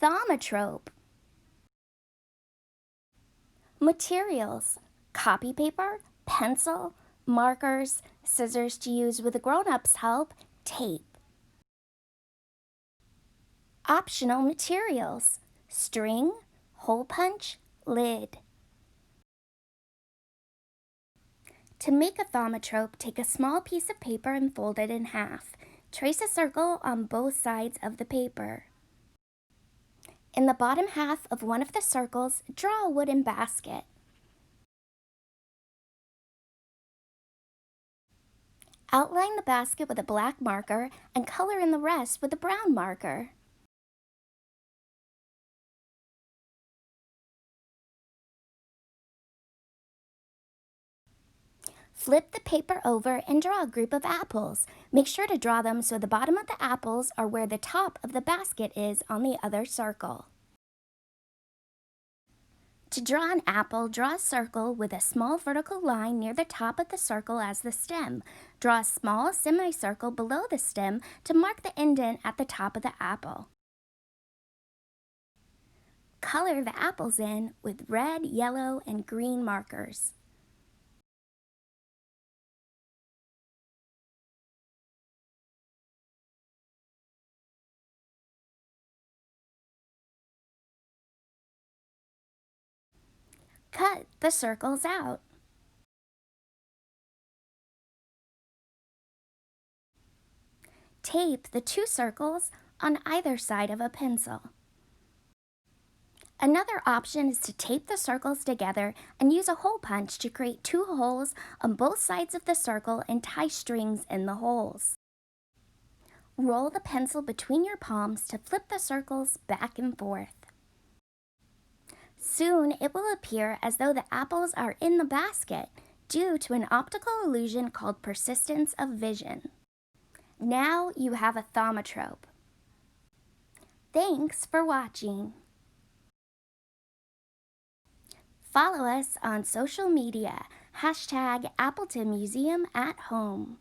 Thaumatrope. Materials: copy paper, pencil, markers, scissors to use with a grown-up's help, tape. Optional materials: string, hole punch, lid. To make a thaumatrope, take a small piece of paper and fold it in half. Trace a circle on both sides of the paper. In the bottom half of one of the circles, draw a wooden basket. Outline the basket with a black marker and color in the rest with a brown marker. Flip the paper over and draw a group of apples. Make sure to draw them so the bottom of the apples are where the top of the basket is on the other circle. To draw an apple, draw a circle with a small vertical line near the top of the circle as the stem. Draw a small semicircle below the stem to mark the indent at the top of the apple. Color the apples in with red, yellow, and green markers. Cut the circles out. Tape the two circles on either side of a pencil. Another option is to tape the circles together and use a hole punch to create two holes on both sides of the circle and tie strings in the holes. Roll the pencil between your palms to flip the circles back and forth. Soon it will appear as though the apples are in the basket due to an optical illusion called persistence of vision. Now you have a thaumatrope. Thanks for watching. Follow us on social media, #AppletonMuseum@home.